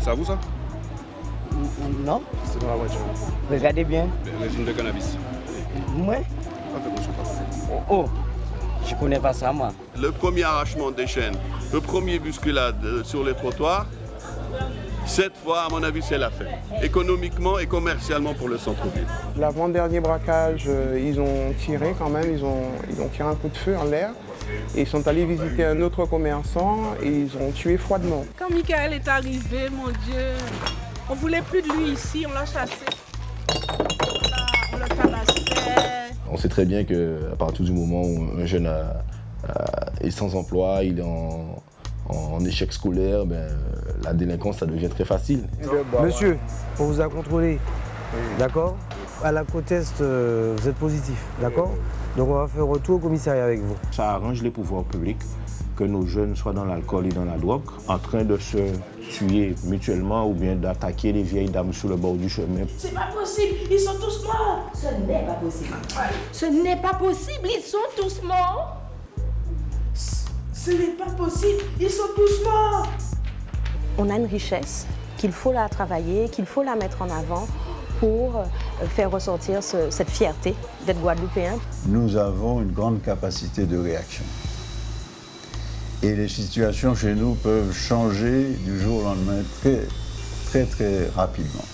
C'est à vous ça? Non. C'est dans la voiture. Regardez bien. Le régime de cannabis. Moi? Pas fait consultation. Oh, je connais pas ça moi. Le premier arrachement des chaînes, le premier bousculade sur les trottoirs, cette fois, à mon avis, c'est la fête. Économiquement et commercialement pour le centre-ville. L'avant-dernier braquage, ils ont tiré quand même, ils ont tiré un coup de feu en l'air. Et ils sont allés visiter un autre commerçant et ils ont tué froidement. Quand Michael est arrivé, mon Dieu, on voulait plus de lui ici, on l'a chassé. On l'a tabassé. On sait très bien qu'à partir du moment où un jeune est sans emploi, il est en échec scolaire, la délinquance, ça devient très facile. Monsieur, on vous a contrôlé, d'accord? À la côte Est, vous êtes positif, d'accord? Donc on va faire retour au commissariat avec vous. Ça arrange les pouvoirs publics que nos jeunes soient dans l'alcool et dans la drogue, en train de se tuer mutuellement ou bien d'attaquer les vieilles dames sur le bord du chemin. C'est pas possible, ils sont tous morts. Ce n'est pas possible. Ce n'est pas possible, ils sont tous morts. Ce n'est pas possible, ils sont tous morts. On a une richesse qu'il faut la travailler, qu'il faut la mettre en avant pour faire ressortir cette fierté d'être Guadeloupéen. Nous avons une grande capacité de réaction. Et les situations chez nous peuvent changer du jour au lendemain très rapidement.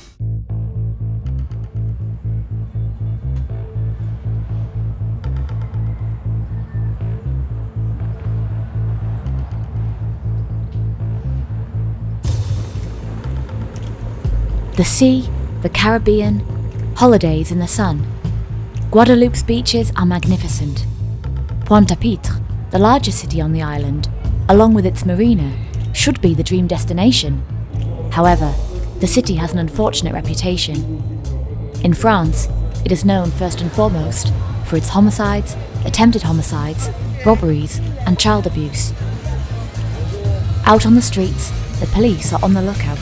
The sea, the Caribbean, holidays in the sun. Guadeloupe's beaches are magnificent. Pointe-à-Pitre, the largest city on the island, along with its marina, should be the dream destination. However, the city has an unfortunate reputation. In France, it is known first and foremost for its homicides, attempted homicides, robberies, and child abuse. Out on the streets, the police are on the lookout.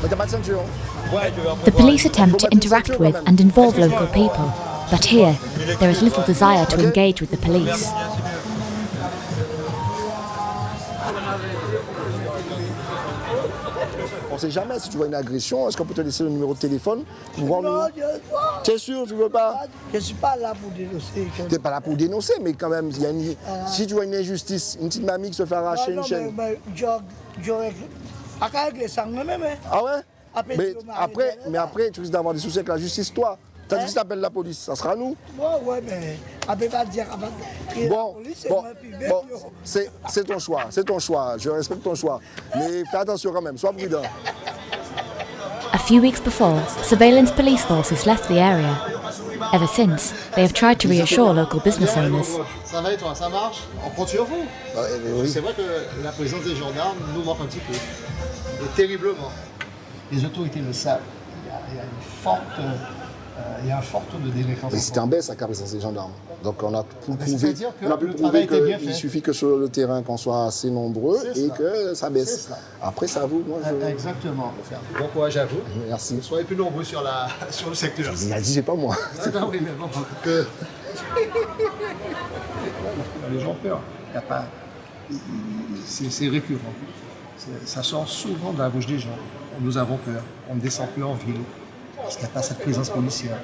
The police attempt to interact with and involve local people, but here, there is little desire to engage with the police. On ne sait jamais si tu vois une agression, est-ce qu'on peut te laisser le numéro de téléphone pour voir Tu es sûr, tu veux pas? Je ne suis pas là pour dénoncer. Tu n'es pas là pour dénoncer, mais quand même, si tu vois une injustice, une petite mamie qui se fait arracher une chaîne. J'aurais pas régler ça moi-même. Ah ouais? Mais après, tu risques d'avoir des soucis avec la justice, toi. T'as dit que tu appelles la police, ça sera nous? Ouais, mais on peut pas dire bon, c'est ton choix, je respecte ton choix. Mais fais attention quand même, sois prudent. A few weeks before, surveillance police forces left the area. Ever since, they have tried to reassure local business owners. Ça va et toi, ça marche? On compte sur vous. Oui. C'est vrai que la présence des gendarmes nous manque un petit peu. Et terriblement. Les autorités le savent. Il y a une forte... il y a un fort taux de délinquance. Mais c'était en baisse avec la présence des gendarmes. Donc on a pu prouver qu'il suffit que sur le terrain qu'on soit assez nombreux et que ça baisse. Après c'est à vous. Exactement. Bon courage à vous. Merci. Soyez plus nombreux sur le secteur. Il a dit c'est pas moi. Oui, mais bon, les gens ont peur. Il y a pas... C'est récurrent. Ça sort souvent de la bouche des gens. Nous avons peur. On ne descend plus en ville. Parce qu'il n'y a pas cette présence policière.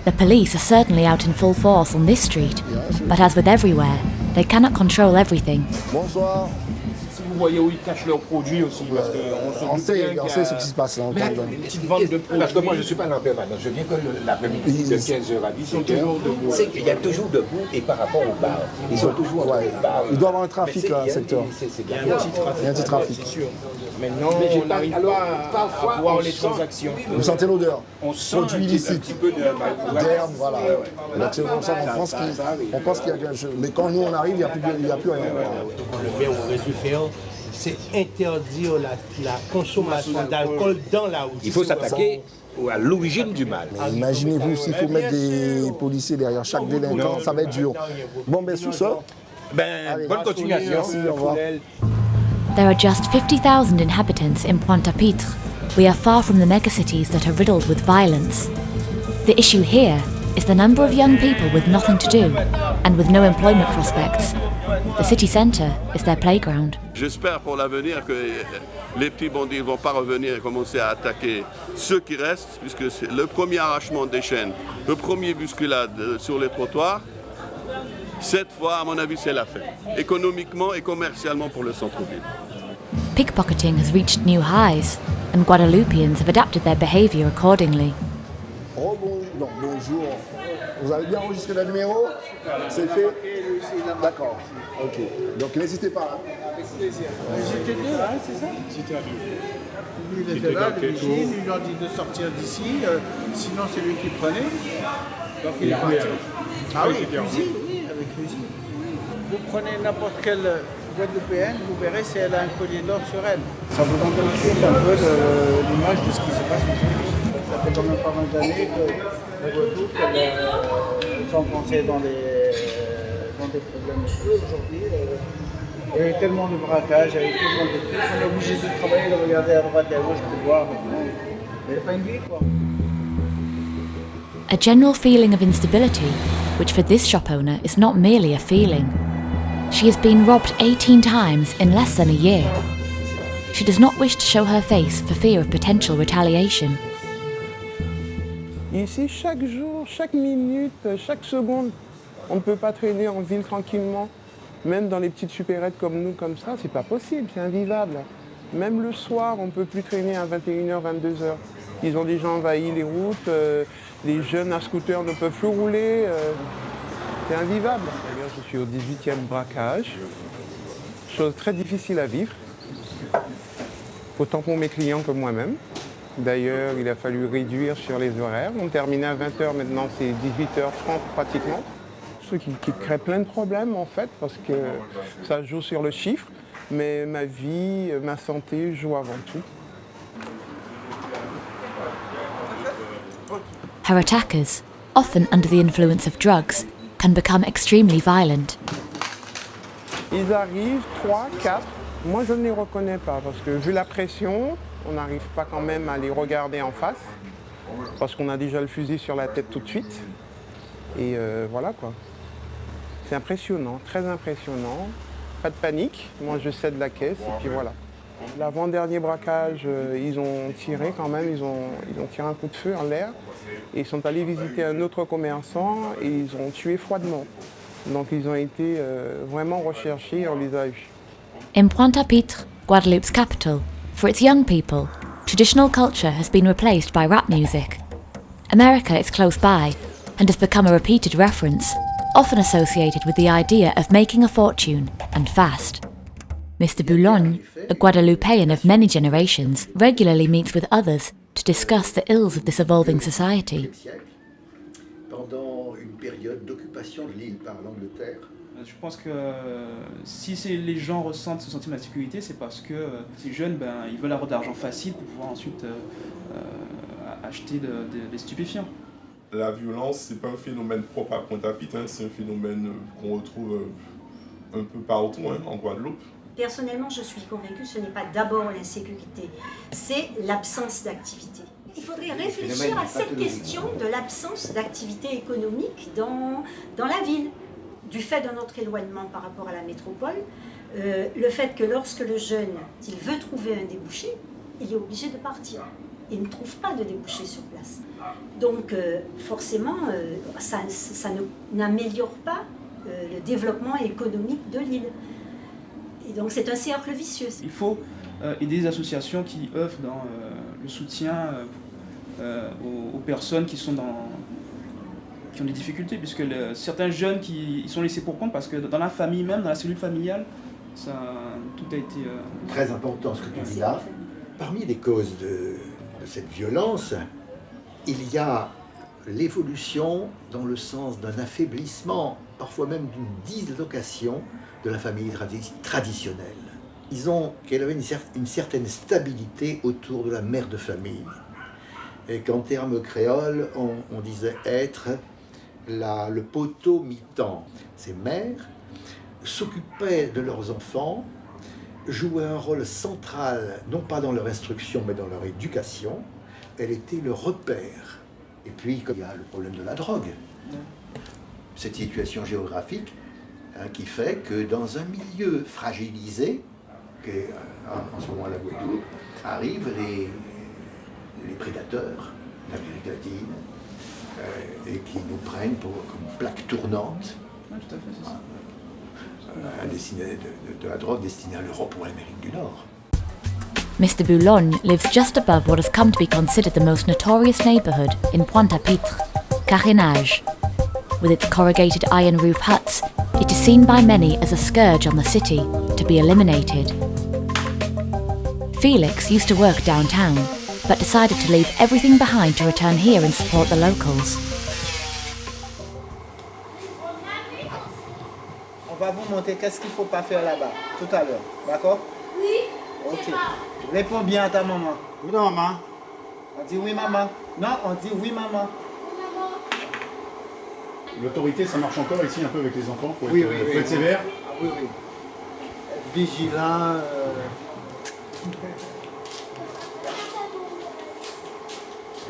The police are certainly out in full force on this street, but as with everywhere, they cannot control everything. Bonsoir. Si vous voyez où ils cachent leurs produits aussi, parce on sait ce qui se passe. Une petite vente de produits. Parce que moi je ne suis pas en permanence, je viens que l'après-midi de 15h à 18h. C'est qu'il y a toujours debout et par rapport au bar. Ils sont toujours au bar. Il doit y avoir un trafic dans le secteur. Il y a un petit trafic. C'est sûr. Maintenant, on n'arrive pas à voir les transactions. Vous sentez l'odeur? On sent un petit peu d'herbe, voilà. Donc c'est comme ça qu'on pense qu'il y a quelque chose. Mais quand nous on arrive, il n'y a plus rien. Le maire aurait dû faire, c'est interdire la consommation d'alcool dans la route. Il faut s'attaquer à l'origine du mal. Imaginez-vous s'il faut mettre des policiers derrière chaque délinquant, ça va être dur. Bon, sur ça. Bonne continuation. Merci, au revoir. There are just 50,000 inhabitants in Pointe-à-Pitre. We are far from the megacities that are riddled with violence. The issue here is the number of young people with nothing to do and with no employment prospects. The city centre is their playground. J'espère pour l'avenir que les petits bandits ne vont pas revenir et commencer à attaquer ceux qui restent, puisque c'est le premier arrachement des chaînes, le premier bousculade sur les trottoirs. Cette fois, à mon avis, c'est la fête, économiquement et commercialement pour le centre-ville. Pickpocketing has reached new highs, and Guadeloupeans have adapted their behaviour accordingly. Bonjour. Vous avez bien enregistré le numéro? C'est fait? D'accord. Ok. Donc n'hésitez pas. Avec plaisir. J'étais deux, hein, c'est ça? J'étais à deux. Lui, il était là, le vigile, il leur dit de sortir d'ici, sinon c'est lui qui prenait. Donc il est parti. Ah oui, fusil, oui, avec fusil. Vous prenez n'importe quelle Guadeloupéenne, vous verrez si elle a un collier d'or sur elle. Ça vous donne tout de suite un peu l'image de ce qui se passe aujourd'hui. Ça fait quand même pas mal d'années que la Guadeloupe est enfoncée dans des problèmes aujourd'hui. Il y a eu tellement de braquages, il y a eu tellement de trucs. On est obligé de travailler, de regarder à droite et à gauche pour voir. Mais il n'y a pas une vie, quoi. A general feeling of instability, which for this shop owner is not merely a feeling. She has been robbed 18 times in less than a year. She does not wish to show her face for fear of potential retaliation. Ici, chaque jour, chaque minute, chaque seconde, on ne peut pas traîner en ville tranquillement. Même dans les petites supérettes comme nous, comme ça, c'est pas possible, c'est invivable. Même le soir, on ne peut plus traîner à 21h, 22h. Ils ont déjà envahi les routes, les jeunes à scooter ne peuvent plus rouler. C'est invivable. D'ailleurs, je suis au 18e braquage. Chose très difficile à vivre, autant pour mes clients que moi-même. D'ailleurs, il a fallu réduire sur les horaires. On terminait à 20h, maintenant c'est 18h30 pratiquement. Ce qui crée plein de problèmes en fait, parce que ça joue sur le chiffre. Mais ma vie, ma santé joue avant tout. Her attackers, often under the influence of drugs, can become extremely violent. Ils arrivent, 3, 4. Moi, je ne les reconnais pas parce que vu la pression, on n'arrive pas quand même à les regarder en face parce qu'on a déjà le fusil sur la tête tout de suite. Et voilà quoi. C'est impressionnant, très impressionnant. Pas de panique, moi je cède la caisse et puis voilà. L'avant-dernier braquage, ils ont tiré quand même, ils ont tiré un coup de feu en l'air. Et ils sont allés visiter un autre commerçant et ils ont tué froidement. Donc ils ont été vraiment recherchés et on les a eus. In Pointe-à-Pitre, Guadeloupe's capital, for its young people, traditional culture has been replaced by rap music. America is close by and has become a repeated reference, often associated with the idea of making a fortune, and fast. Mr. Boulogne, a Guadeloupean of many generations, regularly meets with others to discuss the ills of this evolving society. Pendant une période d'occupation de l'île par l'Angleterre. Je pense que si les gens ressentent ce sentiment d'insécurité, c'est parce que ces jeunes, ils veulent avoir de l'argent facile pour pouvoir ensuite acheter des stupéfiants. La violence, c'est pas un phénomène propre à Pointe-à-Pitre, c'est un phénomène qu'on retrouve un peu partout en Guadeloupe. Personnellement, je suis convaincue que ce n'est pas d'abord l'insécurité, c'est l'absence d'activité. Il faudrait réfléchir à cette question de l'absence d'activité économique dans la ville, du fait de notre éloignement par rapport à la métropole, le fait que lorsque le jeune il veut trouver un débouché, il est obligé de partir. Il ne trouve pas de débouché sur place. Donc forcément, ça n'améliore pas le développement économique de l'île. Et donc c'est un cercle vicieux. Il faut aider les associations qui œuvrent dans le soutien aux personnes qui ont des difficultés, puisque certains jeunes ils sont laissés pour compte parce que dans la famille même, dans la cellule familiale, tout a été... Très important ce que tu dis là. Parmi les causes de cette violence, il y a l'évolution dans le sens d'un affaiblissement, parfois même d'une dislocation de la famille traditionnelle. Disons qu'elle avait une certaine stabilité autour de la mère de famille. Et qu'en termes créoles, on disait être le poteau mi-temps. Ces mères s'occupaient de leurs enfants, jouaient un rôle central, non pas dans leur instruction, mais dans leur éducation. Elle était le repère. Et puis, comme il y a le problème de la drogue, cette situation géographique qui fait que dans un milieu fragilisé, en ce moment la Guadeloupe, arrivent les prédateurs d'Amérique latine et qui nous prennent comme plaque tournante de la drogue destinée à l'Europe ou à l'Amérique du Nord. Mr. Boulogne lives just above what has come to be considered the most notorious neighbourhood in Pointe-à-Pitre, Carénage. With its corrugated iron roof huts, it is seen by many as a scourge on the city, to be eliminated. Felix used to work downtown, but decided to leave everything behind to return here and support the locals. On va vous montrer qu'est-ce qu'il ne faut pas faire là-bas, tout à l'heure, d'accord? Oui. Ok. Réponds bien à ta maman. Oui, maman. On dit oui, maman. Non, on dit oui, maman. L'autorité, ça marche encore ici un peu avec les enfants? Faut être sévère? Ah, oui, oui. Être vigilant.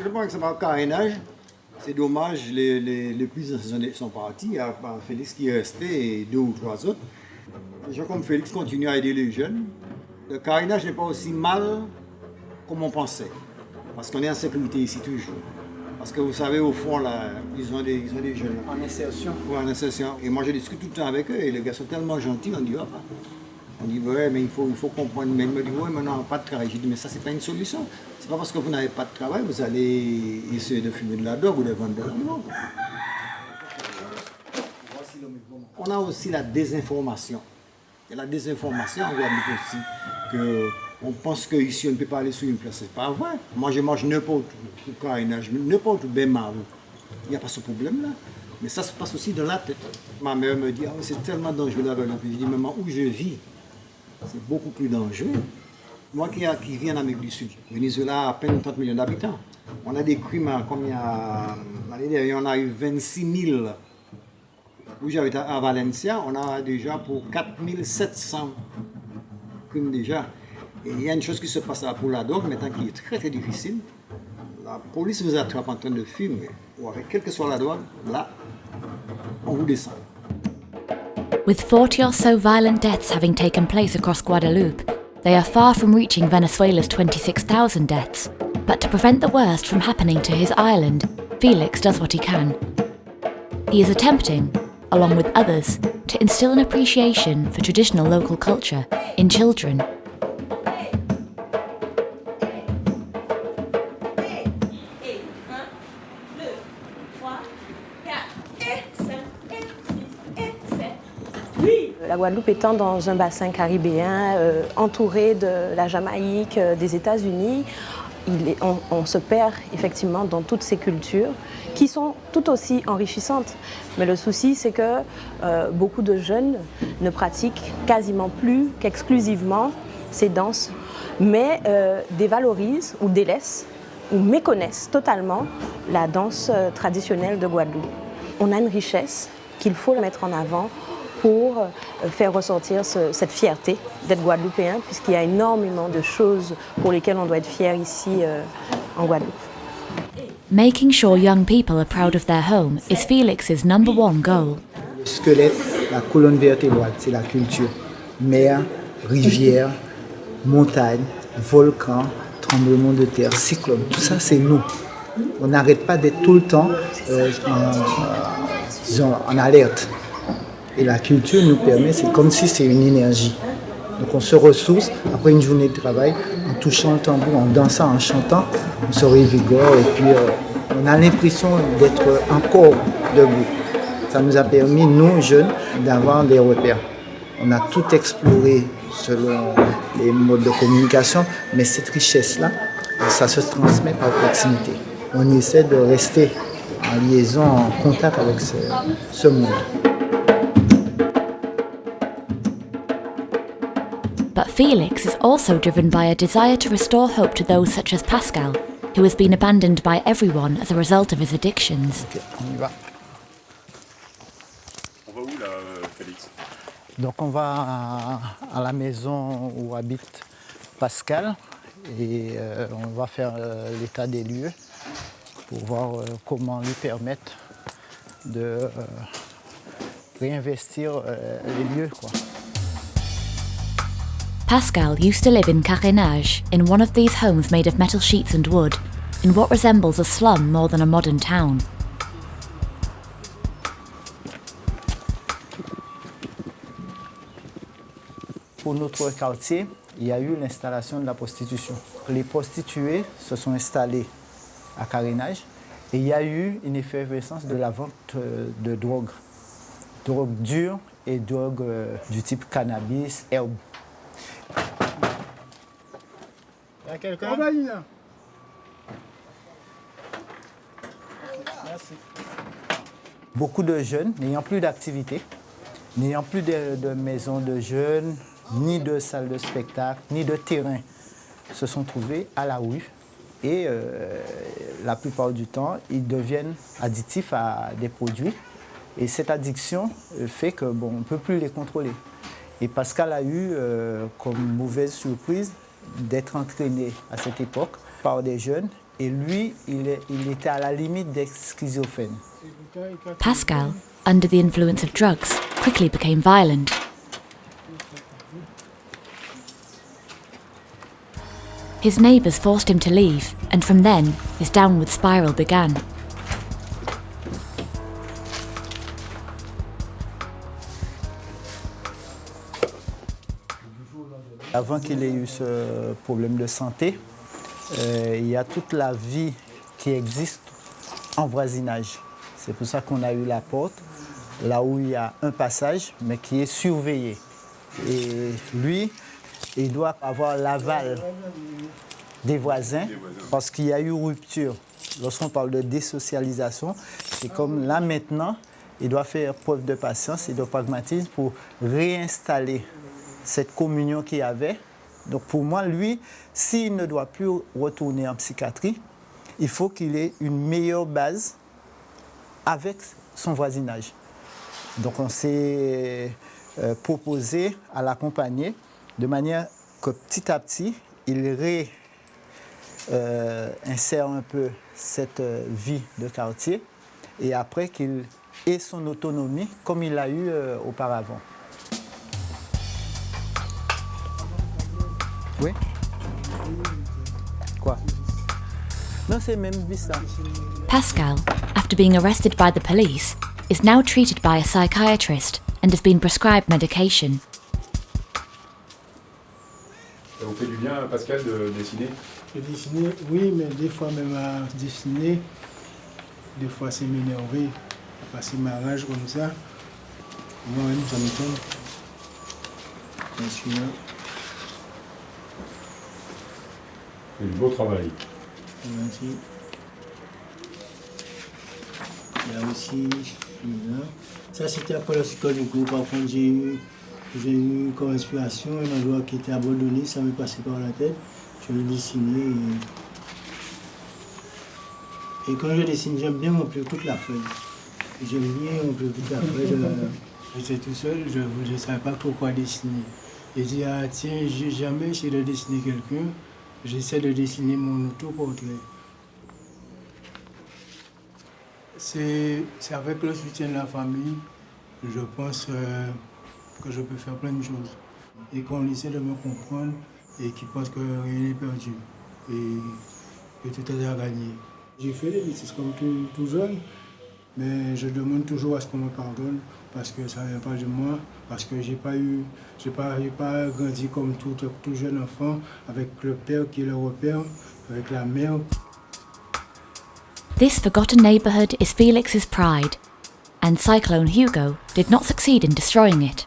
Le point que ça va carénage, c'est dommage, les plus anciens sont partis, il y a Félix qui est resté et 2 ou 3 autres. Les gens comme Félix continuent à aider les jeunes. Le carénage n'est pas aussi mal comme on pensait, parce qu'on est en sécurité ici toujours. Parce que vous savez, au fond, là, ils ont des jeunes. En insertion. Oui, en insertion. Et moi, je discute tout le temps avec eux, et les gars sont tellement gentils, on dit, ah, on dit, ouais, mais il faut comprendre. Mais ils me disent, ouais, mais non, on n'a pas de travail. J'ai dit, mais ça, c'est pas une solution. C'est pas parce que vous n'avez pas de travail, vous allez essayer de fumer de la drogue ou de vendre de la drogue. On a aussi la désinformation. Et la désinformation, on voit aussi qu'on pense qu'ici, on ne peut pas aller sur une place. C'est pas vrai. Moi, je mange n'importe où, au carénage, n'importe où, ben mal. Il n'y a pas ce problème-là. Mais ça se passe aussi dans la tête. Ma mère me dit, ah, c'est tellement dangereux là-bas. Je dis, maman, où je vis, c'est beaucoup plus dangereux. Moi qui vis en Amérique du Sud, Venezuela a à peine 30 millions d'habitants. On a des crimes, comme il y a l'année dernière, on a eu 26 000. Où j'habite à Valencia, on a déjà pour 4 700 crimes déjà. Et il y a une chose qui se passe là pour la drogue, maintenant qui est très très difficile. La police vous attrape en train de fumer, ou avec quelle que soit la drogue, là, on vous descend. With 40 or so violent deaths having taken place across Guadeloupe, they are far from reaching Venezuela's 26,000 deaths. But to prevent the worst from happening to his island, Felix does what he can. He is attempting, along with others, to instill an appreciation for traditional local culture in children. La Guadeloupe étant dans un bassin caribéen, entouré de la Jamaïque, des États-Unis, on se perd effectivement dans toutes ces cultures qui sont tout aussi enrichissantes. Mais le souci, c'est que beaucoup de jeunes ne pratiquent quasiment plus qu'exclusivement ces danses, mais dévalorisent ou délaissent ou méconnaissent totalement la danse traditionnelle de Guadeloupe. On a une richesse qu'il faut mettre en avant pour faire ressortir cette fierté d'être guadeloupéen, puisqu'il y a énormément de choses pour lesquelles on doit être fier ici en Guadeloupe. Making sure young people are proud of their home is Felix's #1 goal. Le squelette, la colonne vertébrale, c'est la culture. Mer, rivière, montagne, volcan, tremblement de terre, cyclone, tout ça c'est nous. On n'arrête pas d'être tout le temps en alerte. Et la culture nous permet, c'est comme si c'est une énergie. Donc on se ressource après une journée de travail, en touchant le tambour, en dansant, en chantant, on se révigore et puis on a l'impression d'être encore debout. Ça nous a permis, nous jeunes, d'avoir des repères. On a tout exploré selon les modes de communication, mais cette richesse-là, ça se transmet par proximité. On essaie de rester en liaison, en contact avec ce monde. But Felix is also driven by a desire to restore hope to those such as Pascal, who has been abandoned by everyone as a result of his addictions. Okay, on y va. On va où là, Félix? Donc on va à la maison où habite Pascal et on va faire l'état des lieux pour voir comment lui permettre de réinvestir les lieux, quoi. Pascal used to live in Carénage, in one of these homes made of metal sheets and wood, in what resembles a slum more than a modern town. Pour notre quartier, il y a eu l'installation de la prostitution. Les prostituées se sont installées à Carénage et il y a eu une effervescence de la vente de drogue dure et drogue du type cannabis, herbe. Il y a quelqu'un? Merci. Beaucoup de jeunes n'ayant plus d'activité, n'ayant plus de maison de jeunes, ni de salle de spectacle, ni de terrain, se sont trouvés à la rue. Et la plupart du temps, ils deviennent addictifs à des produits. Et cette addiction fait qu'on ne peut plus les contrôler. Et Pascal a eu comme mauvaise surprise d'être entraîné à cette époque par des jeunes. Et lui, il était à la limite d'être schizophrène. Pascal, under the influence of drugs, quickly became violent. His neighbours forced him to leave, and from then, his downward spiral began. Avant qu'il ait eu ce problème de santé, il y a toute la vie qui existe en voisinage. C'est pour ça qu'on a eu la porte, là où il y a un passage, mais qui est surveillé. Et lui, il doit avoir l'aval des voisins parce qu'il y a eu rupture. Lorsqu'on parle de désocialisation, c'est comme là maintenant, il doit faire preuve de patience et de pragmatisme pour réinstaller cette communion qu'il y avait. Donc pour moi, lui, s'il ne doit plus retourner en psychiatrie, il faut qu'il ait une meilleure base avec son voisinage. Donc on s'est proposé à l'accompagner de manière que petit à petit, il insère un peu cette vie de quartier et après qu'il ait son autonomie comme il l'a eu auparavant. Oui? Quoi? Non, c'est même vu ça. Pascal, after being arrested by the police, is now treated by a psychiatrist and has been prescribed medication. Ça vous fait du bien, Pascal, de dessiner? De dessiner, oui, mais des fois même à dessiner, des fois c'est m'énerver, parce que ma rage comme ça, moi-même ça m'étonne. Je suis là. C'est du beau travail. Merci. Il y a aussi celui-là. Ça c'était après le psychologue. Par contre j'ai eu comme inspiration un endroit qui était abandonné, ça m'est passé par la tête. Je l'ai dessiné. Et quand je dessine, j'aime bien remplir toute la feuille. J'aime bien remplir toute la feuille. J'étais tout seul, je ne savais pas trop quoi dessiner. J'ai dit, ah tiens, j'ai jamais essayé de dessiner quelqu'un. J'essaie de dessiner mon autoportrait. C'est avec le soutien de la famille, je pense que je peux faire plein de choses. Et qu'on essaie de me comprendre et qui pense que rien n'est perdu et que tout est à gagner. J'ai fait des bêtises comme tout jeune, mais je demande toujours à ce qu'on me pardonne parce que ça ne vient pas de moi, parce que j'ai pas grandi comme tout jeune enfant avec le père qui est le repère, avec la mère. This forgotten neighbourhood is Felix's pride, and Cyclone Hugo did not succeed in destroying it.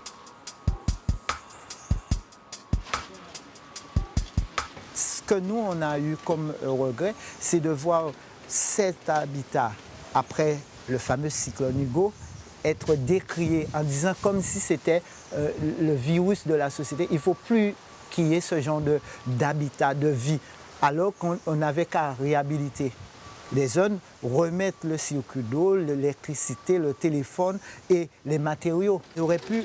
Ce que nous, on a eu comme regret, c'est de voir cet habitat, après le fameux cyclone Hugo, être décrié en disant comme si c'était le virus de la société. Il ne faut plus qu'il y ait ce genre d'habitat, de vie, alors qu'on n'avait qu'à réhabiliter les zones, remettre le circuit d'eau, l'électricité, le téléphone et les matériaux. On aurait pu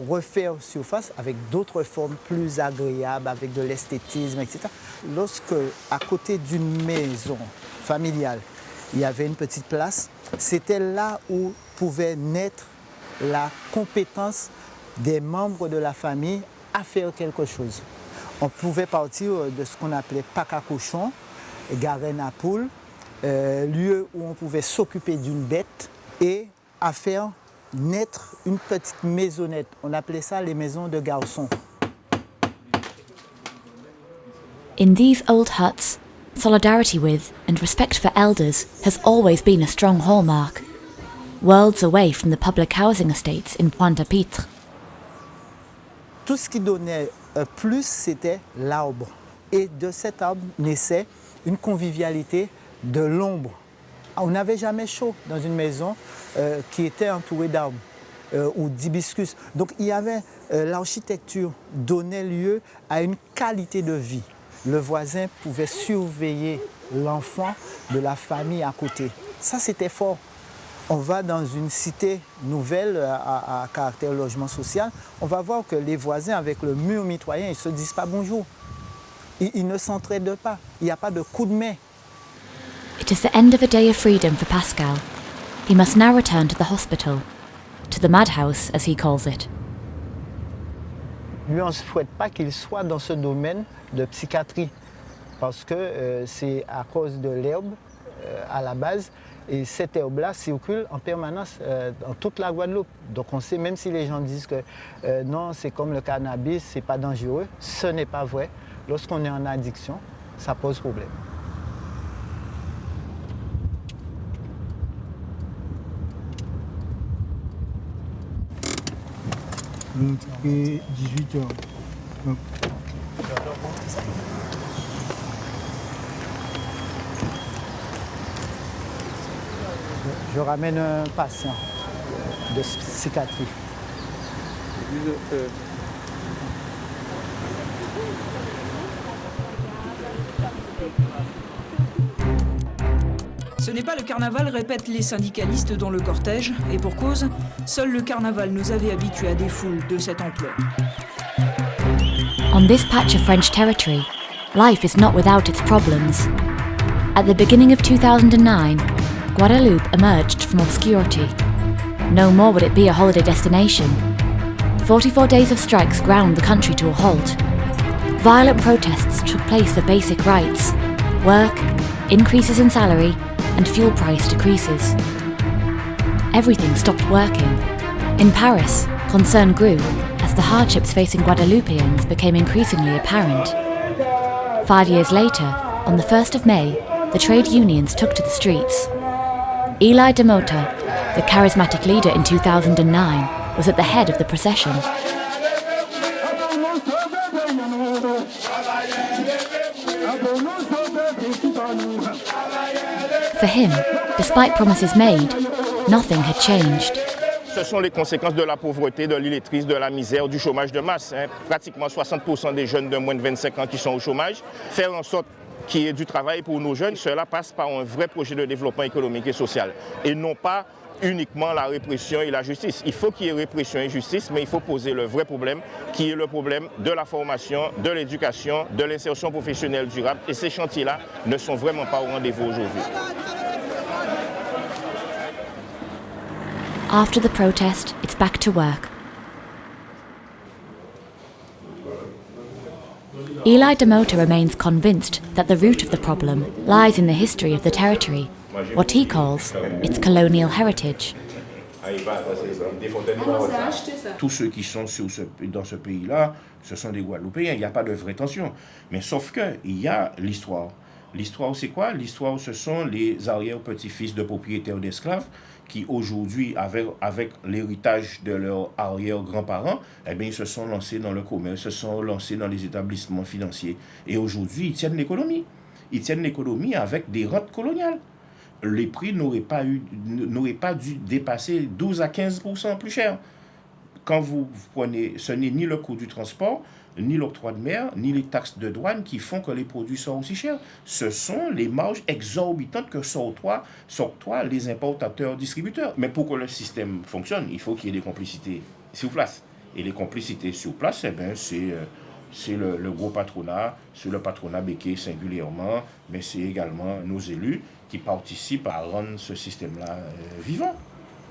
refaire surface avec d'autres formes plus agréables, avec de l'esthétisme, etc. Lorsque, à côté d'une maison familiale, il y avait une petite place, c'était là où pouvait naître la compétence des membres de la famille à faire quelque chose. On pouvait partir de ce qu'on appelait pack à cochon, garenne à poule, lieu où on pouvait s'occuper d'une bête et à faire naître une petite maisonnette. On appelait ça les maisons de garçons. In these old huts, solidarity with and respect for elders has always been a strong hallmark, worlds away from the public housing estates in Pointe-à-Pitre. Tout ce qui donnait plus, c'était l'arbre. Et de cet arbre naissait une convivialité de l'ombre. On n'avait jamais chaud dans une maison qui était entourée d'arbres ou d'hibiscus. Donc il y avait l'architecture donnait lieu à une qualité de vie. Le voisin pouvait surveiller l'enfant de la famille à côté. Ça, c'était fort. On va dans une cité nouvelle à caractère logement social, on va voir que les voisins avec le mur mitoyen, ils ne se disent pas bonjour. Ils ne s'entraident pas. Il n'y a pas de coup de main. It is the end of a day of freedom for Pascal. He must now return to the hospital, to the madhouse as he calls it. Lui, on ne souhaite pas qu'il soit dans ce domaine de psychiatrie parce que c'est à cause de l'herbe à la base et cette herbe-là circule en permanence dans toute la Guadeloupe. Donc on sait, même si les gens disent que non, c'est comme le cannabis, c'est pas dangereux, ce n'est pas vrai. Lorsqu'on est en addiction, ça pose problème. Et 18h. Je ramène un patient de psychiatrie. Ce n'est pas le carnaval, répètent les syndicalistes dans le cortège, et pour cause, seul le carnaval nous avait habitués à des foules de cette ampleur. On this patch of French territory, life is not without its problems. At the beginning of 2009, Guadeloupe emerged from obscurity. No more would it be a holiday destination. 44 days of strikes ground the country to a halt. Violent protests took place for basic rights, work, increases in salary, and fuel price decreases. Everything stopped working. In Paris, concern grew as the hardships facing Guadeloupeans became increasingly apparent. 5 years later, on the 1st of May, the trade unions took to the streets. Eli Demota, the charismatic leader in 2009, was at the head of the procession. For him, despite promises made, nothing had changed. Ce sont les conséquences de la pauvreté, de l'illettrisme, de la misère, du chômage de masse. Pratiquement 60% des jeunes de moins de 25 ans qui sont au chômage. Faire en sorte qu'il y ait du travail pour nos jeunes, cela passe par un vrai projet de développement économique et social. Et non pas uniquement la répression et la justice. Il faut qu'il y ait répression et justice, mais il faut poser le vrai problème, qui est le problème de la formation, de l'éducation, de l'insertion professionnelle durable. Et ces chantiers-là ne sont vraiment pas au rendez-vous aujourd'hui. After the protest, it's back to work. Eli Demota remains convinced that the root of the problem lies in the history of the territory, what he calls its colonial heritage. Tous ceux qui sont dans ce pays-là, ce sont des Guadeloupéens, il n'y a pas de vraie tension. Mais sauf qu'il y a l'histoire. L'histoire, c'est quoi? L'histoire, ce sont les arrière-petits-fils de propriétaires d'esclaves qui aujourd'hui, avec l'héritage de leurs arrière-grands-parents, eh bien, ils se sont lancés dans le commerce, se sont lancés dans les établissements financiers. Et aujourd'hui, ils tiennent l'économie. Ils tiennent l'économie avec des rentes coloniales. Les prix n'auraient pas dû dépasser 12 à 15% plus cher. Quand vous prenez, ce n'est ni le coût du transport, ni l'octroi de mer, ni les taxes de douane qui font que les produits sont aussi chers. Ce sont les marges exorbitantes que s'octroient les importateurs-distributeurs. Mais pour que le système fonctionne, il faut qu'il y ait des complicités sur place. Et les complicités sur place, eh bien, c'est le gros patronat, c'est le patronat béquet singulièrement, mais c'est également nos élus qui participent à rendre ce système-là vivant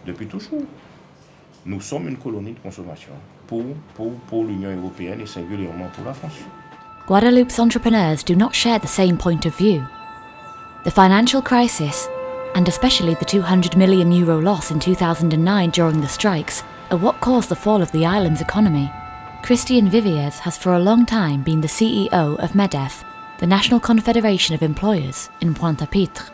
depuis toujours. nous sommes une colonie de consommation pour l'Union européenne et singulièrement pour la France. Guadeloupe's entrepreneurs do not share the same point of view. The financial crisis, and especially the €200 million loss in 2009 during the strikes, are what caused the fall of the island's economy. Christian Viviers has for a long time been the CEO of MEDEF, the National Confederation of Employers in Pointe-à-Pitre.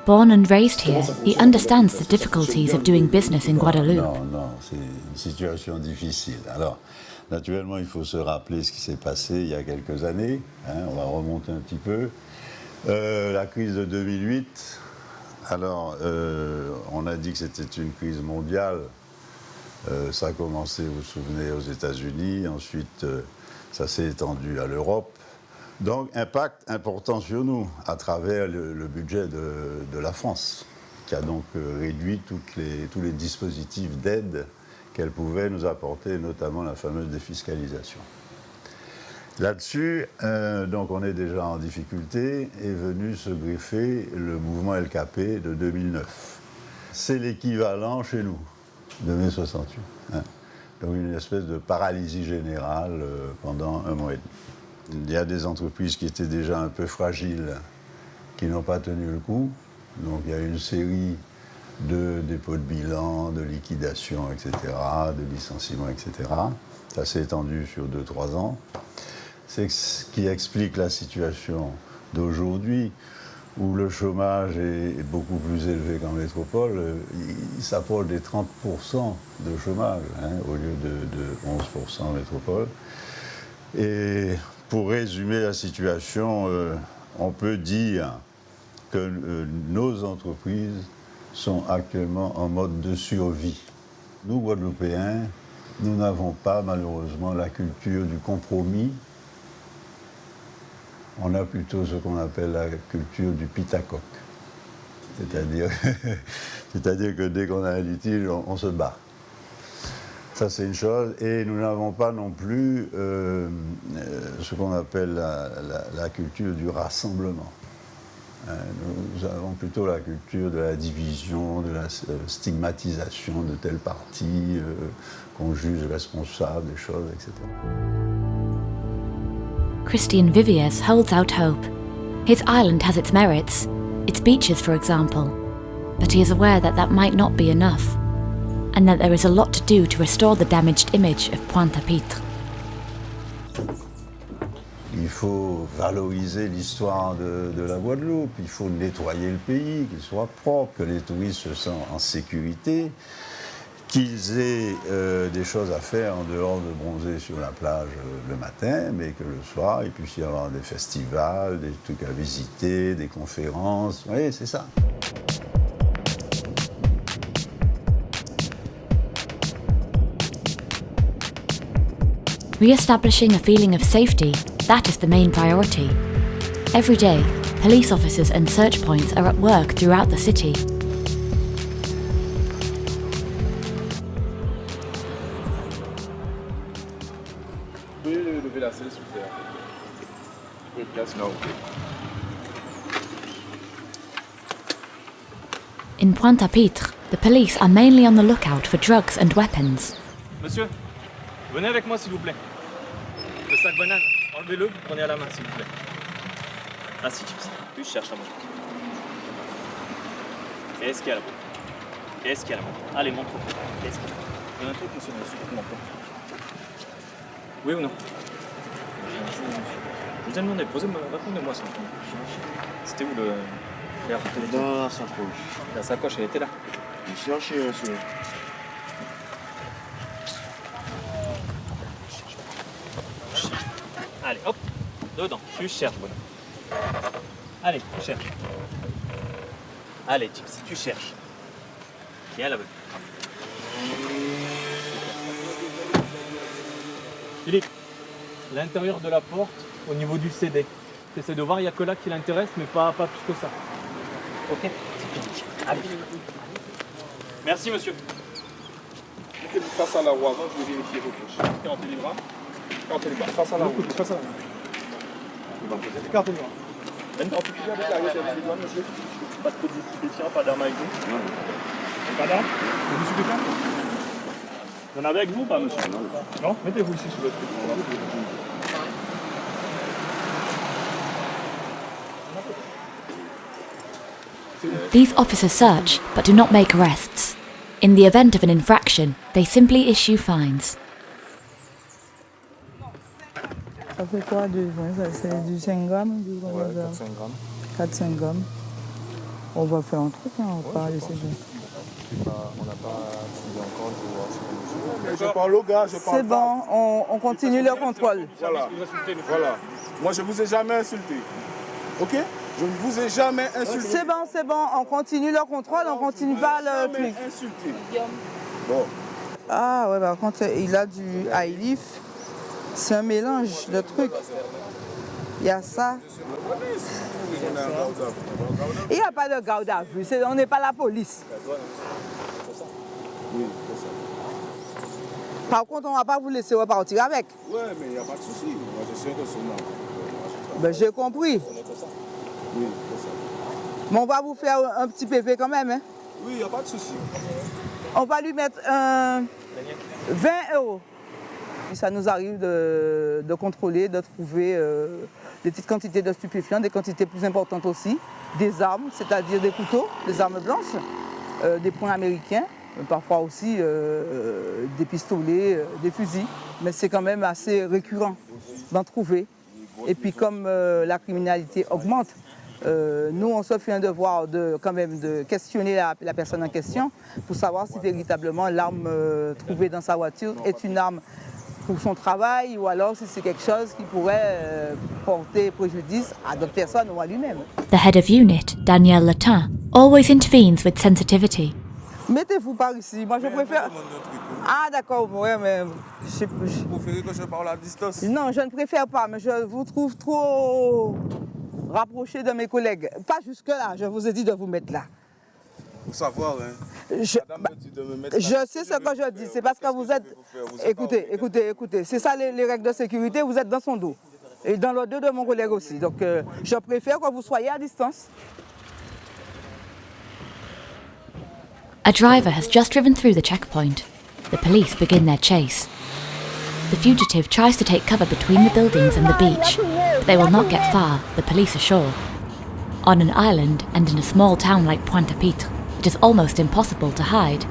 Born and raised here, he understands the difficulties of doing business in Guadeloupe. Non, c'est une situation difficile. Alors, naturellement, il faut se rappeler ce qui s'est passé il y a quelques années. On va remonter un petit peu. La crise de 2008, alors, on a dit que c'était une crise mondiale. Ça a commencé, vous vous souvenez, aux États-Unis. Ensuite, ça s'est étendu à l'Europe. Donc, impact important sur nous à travers le budget de la France, qui a donc réduit tous les dispositifs d'aide qu'elle pouvait nous apporter, notamment la fameuse défiscalisation. Là-dessus, donc on est déjà en difficulté, est venu se greffer le mouvement LKP de 2009. C'est l'équivalent chez nous de mai 68. Donc une espèce de paralysie générale pendant un mois et demi. Il y a des entreprises qui étaient déjà un peu fragiles, qui n'ont pas tenu le coup. Donc il y a une série de dépôts de bilan, de liquidations, etc., de licenciements, etc. Ça s'est étendu sur 2-3 ans. C'est ce qui explique la situation d'aujourd'hui, où le chômage est beaucoup plus élevé qu'en métropole. Il s'approche des 30% de chômage, au lieu de 11% en métropole. Et pour résumer la situation, on peut dire que nos entreprises sont actuellement en mode de survie. Nous, Guadeloupéens, nous n'avons pas malheureusement la culture du compromis. On a plutôt ce qu'on appelle la culture du pitacoque. C'est-à-dire que dès qu'on a un litige, on se bat. Ça, c'est une chose. Et nous n'avons pas non plus ce qu'on appelle la culture du rassemblement. Nous avons plutôt la culture de la division, de la stigmatisation de tel parti, qu'on juge responsable des choses, etc. Christian Viviers holds out hope. His island has its merits, its beaches for example, but he is aware that that might not be enough, and that there is a lot to do to restore the damaged image of Pointe-à-Pitre. Il faut valoriser l'histoire de la Guadeloupe, il faut nettoyer le pays, qu'il soit propre, que les touristes se sentent en sécurité, qu'ils aient des choses à faire en dehors de bronzer sur la plage le matin, mais que le soir, il puisse y avoir des festivals, des trucs à visiter, des conférences. Oui, c'est ça. Re-establishing a feeling of safety, that is the main priority. Every day, police officers and search points are at work throughout the city. In Pointe-à-Pitre, the police are mainly on the lookout for drugs and weapons. Monsieur, venez avec moi s'il vous plaît. Le sac banane, enlevez-le, vous prenez à la main s'il vous plaît. Ah si, Chips, puis je cherche à moi. Qu'est-ce qu'il y a là-bas? Qu'est-ce qu'il y a là-bas? Allez, montre-moi. Qu'est-ce qu'il y a là-bas? Il y a un truc, monsieur, dites-moi quoi. Oui ou non? Je vous ai demandé, répondez-moi ça. C'était où le... Dans la sacoche. La sacoche, elle était là. Je cherchais, monsieur. Allez, hop, dedans, tu cherches, bonhomme. Allez, tu cherches. Allez, Chips, tu cherches. Viens là-bas. Philippe, l'intérieur de la porte, au niveau du CD. T'essaies de voir, il n'y a que là qui l'intéresse, mais pas plus que ça. Ok. Allez. Merci, monsieur. Mettez-vous face à la roue avant, je vais vérifier vos poches. Écartez les bras. Écartez les bras. Face à la roue. Face à la roue. Écartez les bras. En tout cas, avec la réserve des doigts, monsieur. Pas de produits stupéfiants, pas d'armes avec vous. Pas d'armes? Produits stupéfiants? Vous en avez avec vous ou pas, monsieur? Non? Mettez-vous ici sur le truc. These officers search but do not make arrests. In the event of an infraction, they simply issue fines. Ça fait quoi de ça? C'est du 5 grammes? Ouais, 4-5 grammes. 4-5 grammes. On va faire un truc, hein, on va parler ces gens. On n'a pas fini encore de voir ce que je parle au gars, je parle. C'est bon, on continue le contrôle. Voilà. Voilà. Moi, je ne vous ai jamais insulté. OK? Je ne vous ai jamais insulté. C'est bon, on continue le contrôle, on continue pas le truc. Insulté. Bon. Ah ouais, par contre, il a du high leaf. C'est un mélange de trucs. Il y a ça. Il n'y a pas de garde à vue, on n'est pas la police. Oui, c'est ça. Par contre, on ne va pas vous laisser repartir avec. Oui, mais il n'y a pas de souci. Moi, je sais que c'est normal. Ben, j'ai compris. Oui, c'est ça. Mais on va vous faire un petit PV quand même. Hein? Oui, il n'y a pas de souci. On va lui mettre 20 €. Ça nous arrive de contrôler, de trouver des petites quantités de stupéfiants, des quantités plus importantes aussi, des armes, c'est-à-dire des couteaux, des armes blanches, des poings américains, parfois aussi des pistolets, des fusils. Mais c'est quand même assez récurrent d'en trouver. Et puis comme la criminalité augmente, nous on se fait un devoir quand même de questionner la personne en question pour savoir si véritablement l'arme trouvée dans sa voiture est une arme pour son travail ou alors si c'est quelque chose qui pourrait porter préjudice à d'autres personnes ou à lui-même. The head of unit, Daniel Latin, always intervenes with sensitivity. Mettez-vous par ici, moi je préfère... Ah d'accord, ouais, mais... Vous préférez que je parle à distance? Non, je ne préfère pas, mais je vous trouve trop rapproché de mes collègues. Pas jusque-là, je vous ai dit de vous mettre là. Pour savoir, hein. Madame me dit de me mettre là. Je sais ce que je dis, c'est parce que vous êtes... Écoutez, c'est ça les règles de sécurité, vous êtes dans son dos. Et dans le dos de mon collègue aussi. Donc je préfère que vous soyez à distance. A driver has just driven through the checkpoint. The police begin their chase. The fugitive tries to take cover between the buildings and the beach, but they will not get far, the police assure. On an island and in a small town like Pointe-à-Pitre, it is almost impossible to hide.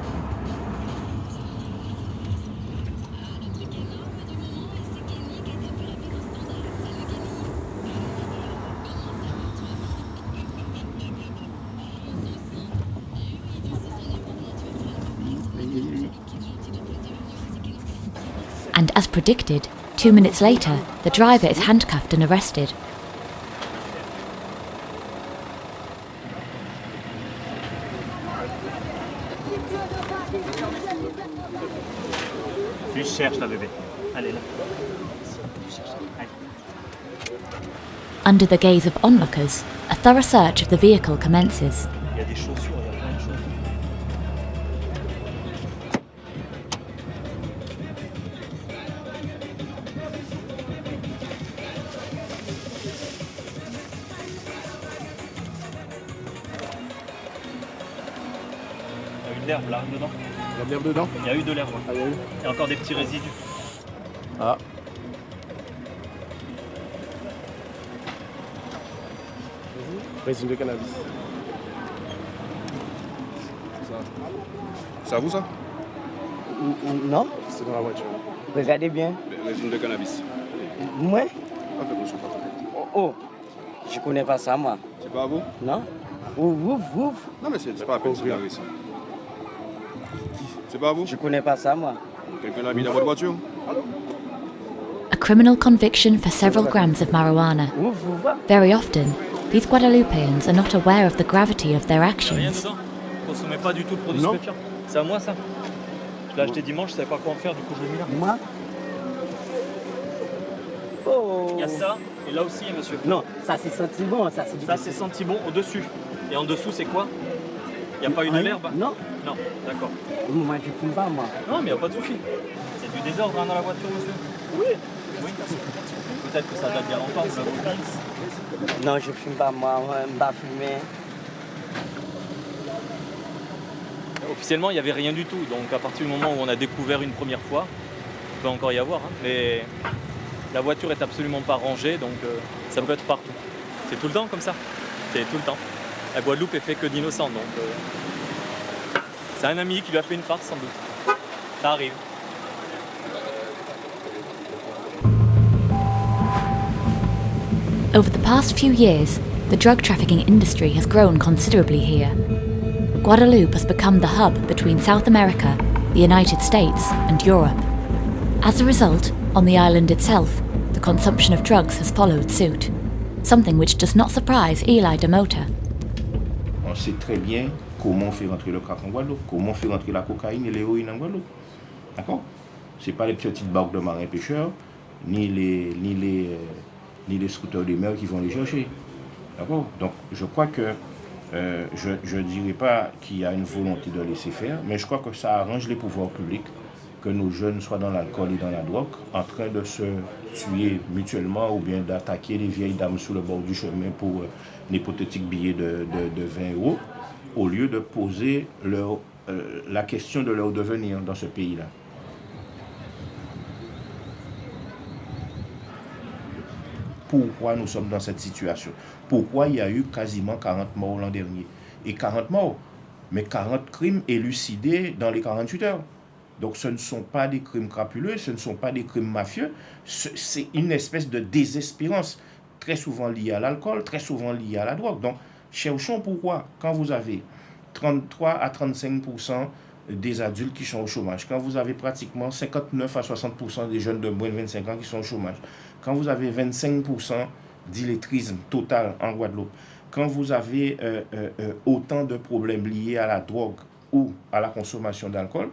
And as predicted, 2 minutes later, the driver is handcuffed and arrested. Tu cherches la bébé. Allez là. Under the gaze of onlookers, a thorough search of the vehicle commences. Il y a des chaussures, il y a plein de choses. Il y a eu de l'herbe là, dedans. Il y a de l'herbe dedans? Il y a eu de l'herbe. Ah, il y a eu. Il y a encore des petits résidus. Ah. Résine de cannabis. C'est à vous ça? Non. C'est dans la voiture. Regardez bien. Résine de cannabis. Moi? Ah, faites attention. Oh, je connais pas ça moi. C'est pas à vous? Non. Ouf. Non mais c'est pas à peine, c'est la ici. C'est pas à vous? Je connais pas ça moi. Quelqu'un l'a mis dans votre voiture? A criminal conviction for several grams of marijuana. Very often, these Guadeloupeans are not aware of the gravity of their Rien actions. dedans. Consommez pas du tout de produits stupéfiants. C'est à moi ça. Je l'ai acheté dimanche, je savais pas quoi en faire, du coup je l'ai mis là. Moi? Oh. Il y a ça, et là aussi, monsieur. Non, ça c'est senti bon, ça c'est... Ça c'est senti bon au-dessus. Et en dessous, c'est quoi? Il n'y a pas eu de l'herbe? Non. Non, d'accord. Moi je fume pas moi. Non, mais il n'y a pas de souci. C'est du désordre hein, dans la voiture, monsieur? Oui. Oui. Peut-être que ça date bien longtemps, vous l'avez oublié. Non, je fume pas moi, on va fumer. officiellement, il n'y avait rien du tout. Donc à partir du moment où on a découvert une première fois, il peut encore y avoir. Hein, mais la voiture est absolument pas rangée, donc ça peut être partout. C'est tout le temps comme ça. C'est tout le temps. La Guadeloupe est faite que d'innocents, donc c'est un ami qui lui a fait une farce sans doute. Ça arrive. Over the past few years, the drug trafficking industry has grown considerably here. Guadeloupe has become the hub between South America, the United States, and Europe. As a result, on the island itself, the consumption of drugs has followed suit, something which does not surprise Eli Demota. On sait très bien comment on fait rentrer le crack en Guadeloupe, comment on fait rentrer la cocaïne et l'héroïne en Guadeloupe. D'accord? Ce n'est pas les petites barques de marins pêcheurs, ni les scooters de mer qui vont les chercher. D'accord? Donc je crois que je ne dirais pas qu'il y a une volonté de laisser faire, mais je crois que ça arrange les pouvoirs publics que nos jeunes soient dans l'alcool et dans la drogue, en train de se tuer mutuellement ou bien d'attaquer les vieilles dames sur le bord du chemin pour un hypothétique billet de 20 €, au lieu de poser la question de leur devenir dans ce pays-là. Pourquoi nous sommes dans cette situation? Pourquoi il y a eu quasiment 40 morts l'an dernier? Et 40 morts, mais 40 crimes élucidés dans les 48 heures. Donc ce ne sont pas des crimes crapuleux, ce ne sont pas des crimes mafieux, c'est une espèce de désespérance, très souvent liée à l'alcool, très souvent liée à la drogue. Donc cherchons pourquoi, quand vous avez 33 à 35% des adultes qui sont au chômage, quand vous avez pratiquement 59 à 60% des jeunes de moins de 25 ans qui sont au chômage, quand vous avez 25% d'illettrisme total en Guadeloupe, quand vous avez autant de problèmes liés à la drogue ou à la consommation d'alcool,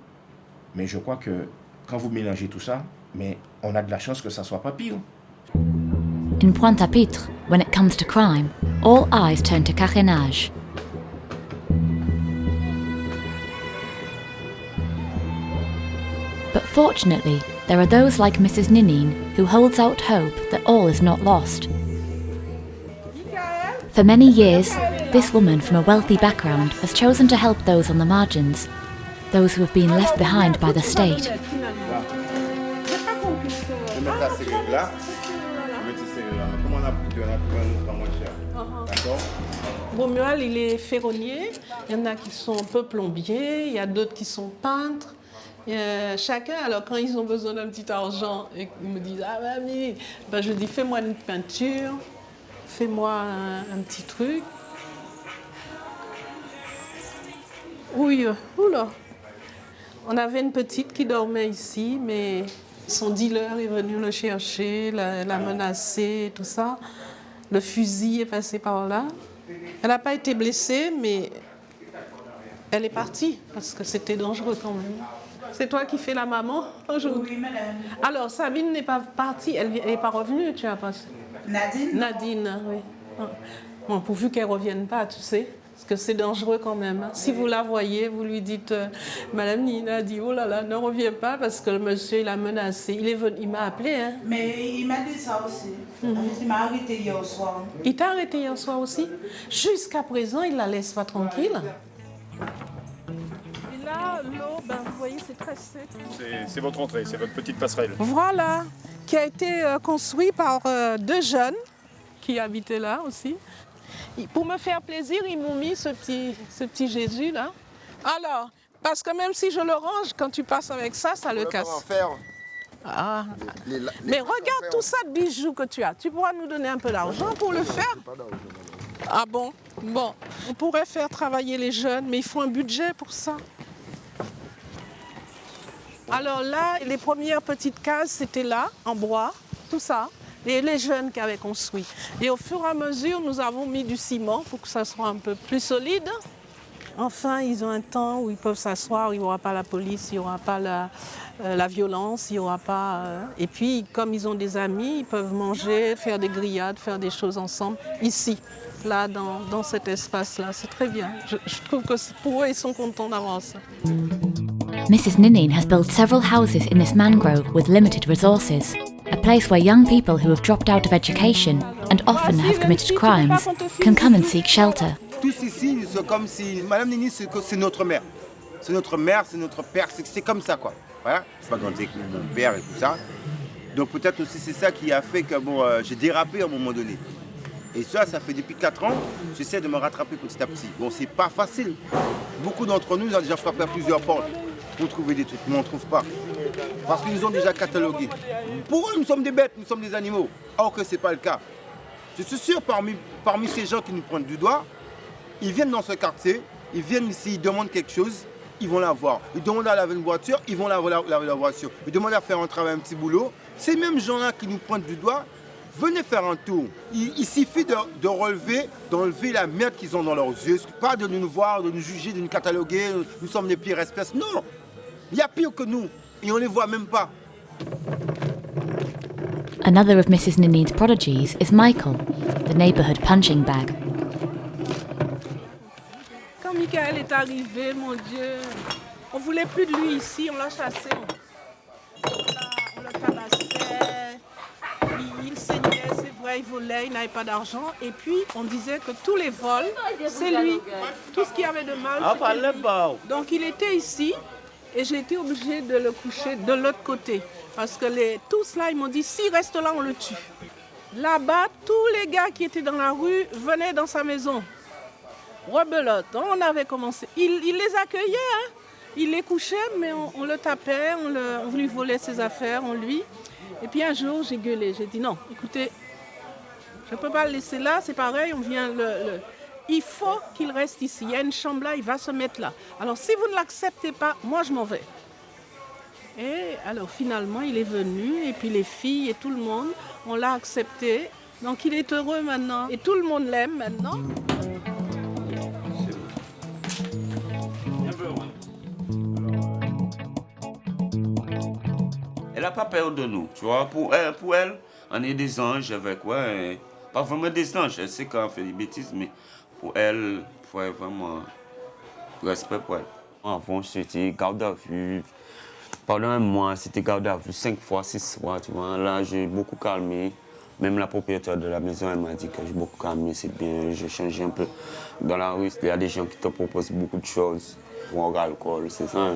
mais je crois que quand vous mélangez tout ça, mais on a de la chance que ça ne soit pas pire. In Pointe-à-Pitre, when it comes to crime, all eyes turn to Carénage. But fortunately, there are those like Mrs. Ninine who holds out hope that all is not lost. For many years, this woman from a wealthy background has chosen to help those on the margins, those who have been left behind by the state. Romuald, il est ferronnier, il y en a qui sont un peu plombiers, il y a d'autres qui sont peintres. Chacun, alors quand ils ont besoin d'un petit argent et qu'ils me disent « Ah mamie », ben je dis « Fais-moi une peinture, fais-moi un petit truc ». Oui, oula. On avait une petite qui dormait ici, mais son dealer est venu le chercher, l'a menacé, tout ça. Le fusil est passé par là. Elle n'a pas été blessée, mais elle est partie parce que c'était dangereux quand même. C'est toi qui fais la maman aujourd'hui? Oui, madame. Alors, Sabine n'est pas partie, elle n'est pas revenue, tu as passé. Nadine? Nadine, oui. Bon, pourvu qu'elle ne revienne pas, tu sais. Parce que c'est dangereux quand même. Si vous la voyez, vous lui dites Madame Nina a dit, oh là là, ne reviens pas parce que le monsieur, il a menacé. Il m'a appelé. Hein. Mais il m'a dit ça aussi. Il m'a arrêté hier soir. Il t'a arrêté hier soir aussi? Jusqu'à présent, il ne la laisse pas tranquille. Et là, l'eau, ben, vous voyez, c'est très sec. C'est votre entrée, c'est votre petite passerelle. Voilà, qui a été construit par deux jeunes qui habitaient là aussi. Pour me faire plaisir, ils m'ont mis ce petit Jésus là. Alors, parce que même si je le range, quand tu passes avec ça, ça le casse. Ah. Mais regarde tout ça de bijoux que tu as. Tu pourras nous donner un peu d'argent pour le faire? Ah bon? Bon, on pourrait faire travailler les jeunes, mais il faut un budget pour ça. Alors là, les premières petites cases, c'était là, en bois, tout ça. Les jeunes qui avaient construit. Et au fur et à mesure, nous avons mis du ciment pour que ça soit un peu plus solide. Enfin, ils ont un temps où ils peuvent s'asseoir, il n'y aura pas la police, il n'y aura pas la violence, il n'y aura pas... Et puis, comme ils ont des amis, ils peuvent manger, faire des grillades, faire des choses ensemble, ici, là, dans cet espace-là. C'est très bien. Je trouve que pour eux, ils sont contents d'avoir ça. Mrs. Ninine has built several houses in this mangrove with limited resources. A place where young people who have dropped out of education and often have committed crimes can come and seek shelter. Tous ici, c'est comme si Madame Nini, c'est notre mère. c'est notre mère, c'est notre père, c'est comme ça quoi. Voilà, c'est pas grandi avec mon père et tout ça. Donc peut-être aussi c'est ça qui a fait que j'ai dérapé à un moment donné. Et ça fait depuis 4 ans, j'essaie de me rattraper petit à petit. Bon, c'est pas facile. Beaucoup d'entre nous ont déjà frappé à plusieurs portes pour trouver des trucs, mais on ne trouve pas. Parce qu'ils nous ont déjà catalogués. Pour eux, nous sommes des bêtes, nous sommes des animaux. Or que ce n'est pas le cas. Je suis sûr, parmi ces gens qui nous pointent du doigt, ils viennent dans ce quartier, ils viennent ici, ils demandent quelque chose, ils vont l'avoir. Ils demandent à laver une voiture, ils vont laver la voiture. Ils demandent à faire un travail, un petit boulot. Ces mêmes gens-là qui nous pointent du doigt, venez faire un tour. Il suffit d'enlever la merde qu'ils ont dans leurs yeux. Pas de nous voir, de nous juger, de nous cataloguer. Nous sommes les pires espèces. Non, il y a pire que nous. Et on ne les voit même pas. Another of Mrs. Nini's prodigies is Michael, the neighborhood punching bag. Quand Michael est arrivé, mon Dieu, on voulait plus de lui ici, on l'a chassé. On le tabassait, il saignait, c'est vrai, il volait, il n'avait pas d'argent. Et puis, on disait que tous les vols, c'est lui. Tout ce qui avait de mal, c'était lui. Donc, il était ici et j'ai été obligée de le coucher de l'autre côté. Parce que tous là, ils m'ont dit, s'il reste là, on le tue. Là-bas, tous les gars qui étaient dans la rue venaient dans sa maison. Rebelote, on avait commencé. Il les accueillait, hein. Il les couchait, mais on le tapait, on lui volait ses affaires, Et puis un jour, j'ai gueulé, j'ai dit non, écoutez, je ne peux pas le laisser là, c'est pareil, on vient Il faut qu'il reste ici, il y a une chambre là, il va se mettre là. Alors si vous ne l'acceptez pas, moi je m'en vais. Et alors finalement, il est venu, et puis les filles et tout le monde, on l'a accepté. Donc il est heureux maintenant, et tout le monde l'aime maintenant. Elle n'a pas peur de nous, tu vois. Pour elle, on est des anges avec, pas vraiment des anges. Elle sait qu'on fait des bêtises, mais pour elle, il faut vraiment respect pour elle. Avant, c'était garde à vue. Pendant un mois, c'était garde à vue 5 fois, 6 fois, tu vois. Là, j'ai beaucoup calmé. Même la propriétaire de la maison, elle m'a dit que j'ai beaucoup calmé, c'est bien, j'ai changé un peu. Dans la rue, il y a des gens qui te proposent beaucoup de choses. Pour l'alcool, c'est ça. Hein?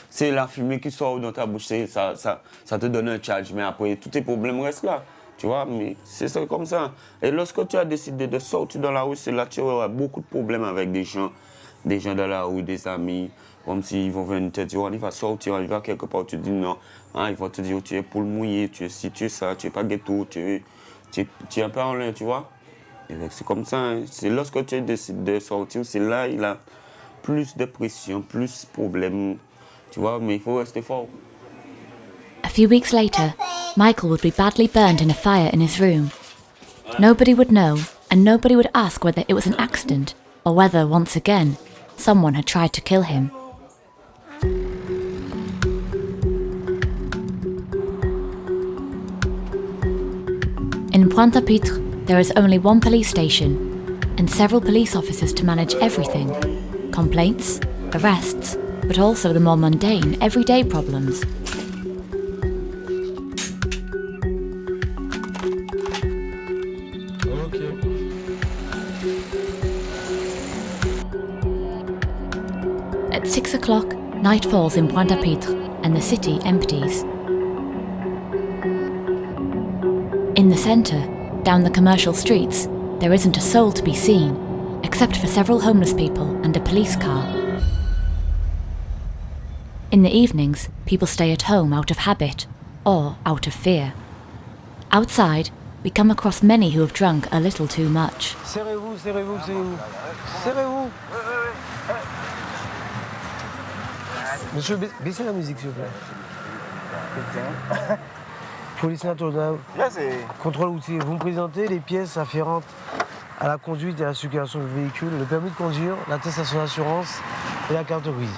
C'est la fumée qui sort dans ta bouche, ça te donne un charge, mais après, tous tes problèmes restent là. Tu vois, mais c'est ça comme ça. Et lorsque tu as décidé de sortir dans la rue, c'est là que tu auras beaucoup de problèmes avec des gens dans la rue, des amis, comme s'ils vont venir te dire, on va sortir, on va quelque part, tu dis non. Hein, ils vont te dire, tu es poule mouillée, tu es ci, tu es ça, tu es pas ghetto, tu es un peu en l'air, tu vois. Et c'est comme ça, hein. C'est lorsque tu décides de sortir, c'est là il a plus de pression, plus de problèmes, tu vois, mais il faut rester fort. A few weeks later, Michael would be badly burned in a fire in his room. Nobody would know, and nobody would ask whether it was an accident or whether, once again, someone had tried to kill him. In Pointe-à-Pitre, there is only one police station and several police officers to manage everything. Complaints, arrests, but also the more mundane, everyday problems. At 6 o'clock, night falls in Pointe-à-Pitre and the city empties. In the centre, down the commercial streets, there isn't a soul to be seen, except for several homeless people and a police car. In the evenings, people stay at home out of habit or out of fear. Outside, we come across many who have drunk a little too much. Serrez-vous, serrez-vous, serrez-vous. Serrez-vous. Monsieur, baissez la musique, s'il vous plaît. Police nationale, contrôle routier. Vous me présentez les pièces afférentes à la conduite et à la circulation du véhicule, le permis de conduire, l'attestation d'assurance et la carte grise.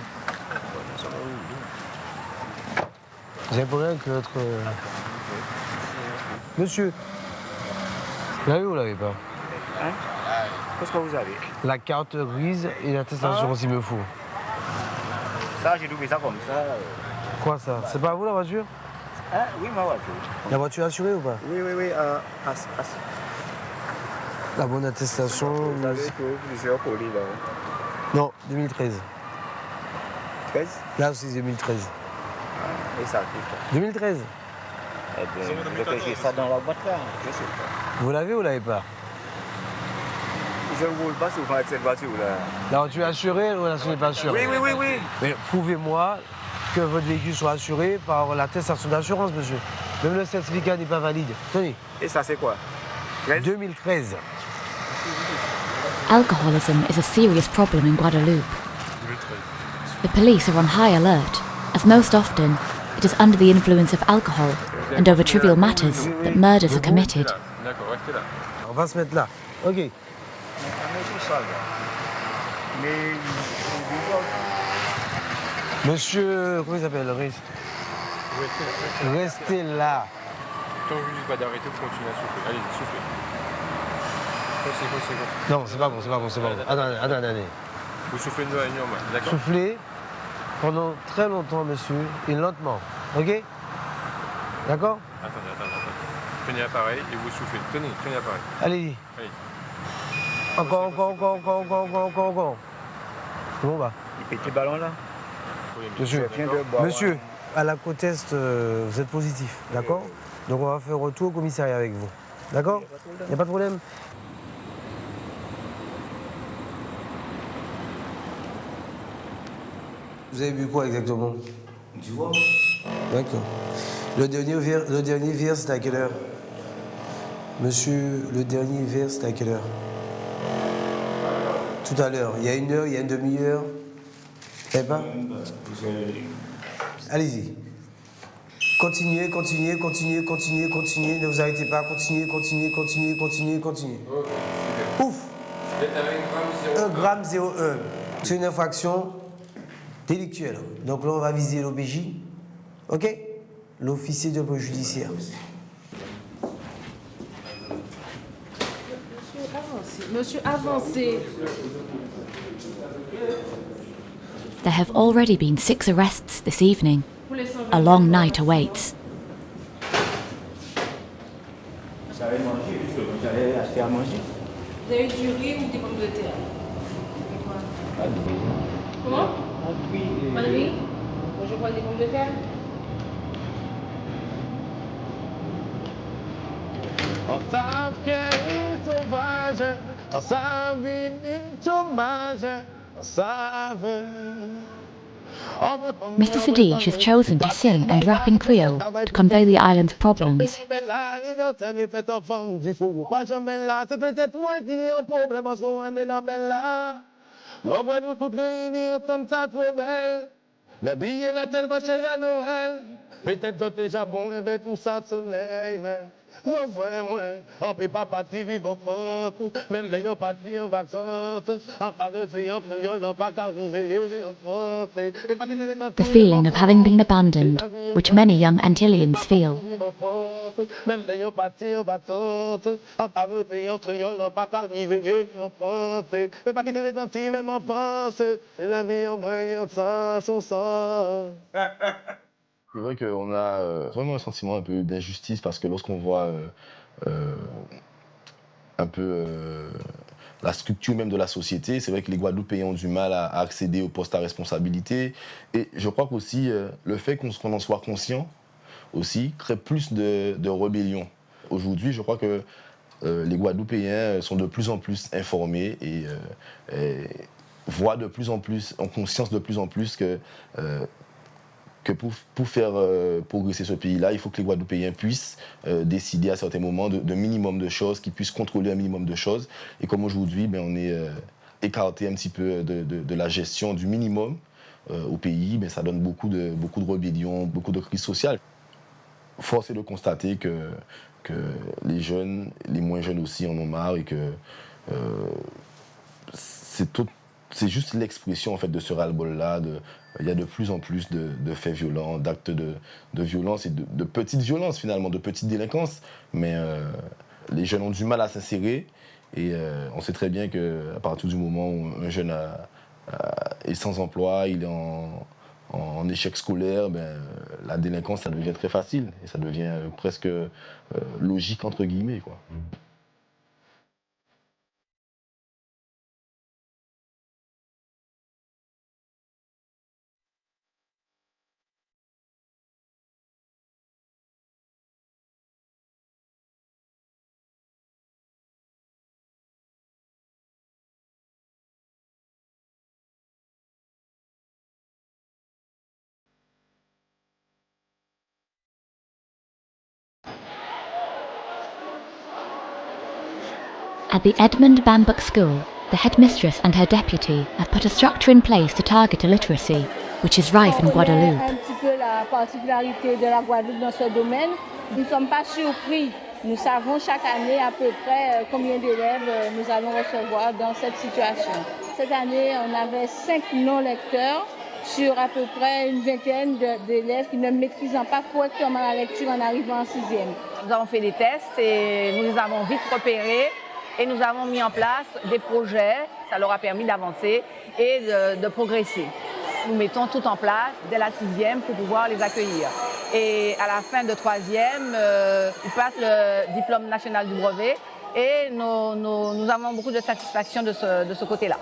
Vous avez problème que votre... Monsieur, vous l'avez ou vous l'avez pas? Hein? Qu'est-ce que vous avez? La carte grise et l'attestation d'assurance, il me faut. Ça, j'ai trouvé ça comme ça. Quoi ça? C'est pas à vous la voiture? Hein? Oui, ma voiture. La voiture est assurée ou pas? Oui. La bonne attestation. Vous avez plusieurs colis là. Non, 2013. 2013. Là aussi 2013. Et ça, 2013. Eh bien, j'ai ça dans la boîte là, je sais pas. Vous l'avez ou vous l'avez pas? Je ne roule pas souvent avec cette voiture là. Alors tu es assuré ou la n'est pas assurée? Oui. Mais prouvez-moi que votre véhicule soit assuré par l'attestation d'assurance, monsieur. Même le certificat n'est pas valide. Tenez. Et ça c'est quoi? 2013. Alcoholism is a serious problem in Guadeloupe. The police are on high alert, as most often it is under the influence of alcohol and over trivial matters that murders are committed. D'accord, restez là. On va se mettre là. Ok. Monsieur, comment il s'appelle? Restez là. Tant que je dis pas d'arrêter, vous continuez à souffler. Allez, soufflez. Conseil. Non, c'est pas bon. Attendez. Vous soufflez de la normal, d'accord? Soufflez pendant très longtemps, monsieur, et lentement. Ok? D'accord? Attendez. Tenez l'appareil et vous soufflez. Tenez l'appareil. Allez-y. Allez. Encore. Bon, bah. Les petits ballons là? Monsieur, à la côte est, vous êtes positif, d'accord? Donc on va faire retour au commissariat avec vous. D'accord? Il n'y a pas de problème? Vous avez bu quoi exactement? Du rhum. D'accord. Le dernier verre, c'était à quelle heure? Monsieur, le dernier verre, c'était à quelle heure? Tout à l'heure. Il y a une heure, il y a une demi-heure? Vous savez pas? Allez-y. Continuez. Ne vous arrêtez pas. Continuez. Ouf! 1,01 g. C'est une infraction délictuelle. Donc là, on va viser l'OPJ. OK? L'officier de police judiciaire. Monsieur, avancez. There have already been 6 arrests this evening. A long night awaits. Vous avez mangé, vous avez acheté à manger? Vous avez du riz ou des pommes de terre? Comment? Pas de riz? Moi, je prends des pommes de terre. Mr. Sadiq is chosen to sing and rap in Creole to convey the island's problems. The feeling of having been abandoned, which many young Antillians feel. C'est vrai qu'on a vraiment un sentiment un peu d'injustice parce que lorsqu'on voit un peu la structure même de la société, c'est vrai que les Guadeloupéens ont du mal à accéder aux postes à responsabilité. Et je crois qu'aussi le fait qu'on en soit conscient aussi crée plus de rébellion. Aujourd'hui, je crois que les Guadeloupéens sont de plus en plus informés et voient de plus en plus, ont conscience de plus en plus que pour faire progresser ce pays-là, il faut que les Guadeloupéens puissent décider à certains moments de minimum de choses, qu'ils puissent contrôler un minimum de choses. Et comme aujourd'hui, on est écarté un petit peu de la gestion du minimum au pays, ça donne beaucoup de rébellions, beaucoup de crises sociales. Force est de constater que les jeunes, les moins jeunes aussi en ont marre et que c'est juste l'expression en fait, de ce ras-le-bol-là. Il y a de plus en plus de faits violents, d'actes de violence et de petites violences finalement, de petites délinquances. Mais les jeunes ont du mal à s'insérer et on sait très bien qu'à partir du moment où un jeune est sans emploi, il est en échec scolaire, la délinquance ça devient très facile et ça devient presque logique entre guillemets, quoi. At the Edmund Bambuck School, the headmistress and her deputy have put a structure in place to target illiteracy, which is rife in Guadeloupe. Un petit peu la particularité de la Guadeloupe dans ce domaine. Nous ne sommes pas surpris. Nous savons chaque année à peu près combien d'élèves nous allons recevoir dans cette situation. Cette année, on avait 5 non-lecteurs sur à peu près une vingtaine d'élèves qui ne maîtrisent pas correctement la lecture en arrivant en 6e. Nous avons fait des tests et nous les avons vite repérés et nous avons mis en place des projets. Ça leur a permis d'avancer et de progresser. Nous mettons tout en place dès la 6e pour pouvoir les accueillir. Et à la fin de 3e, ils passent le diplôme national du brevet et nous avons beaucoup de satisfaction de ce côté-là.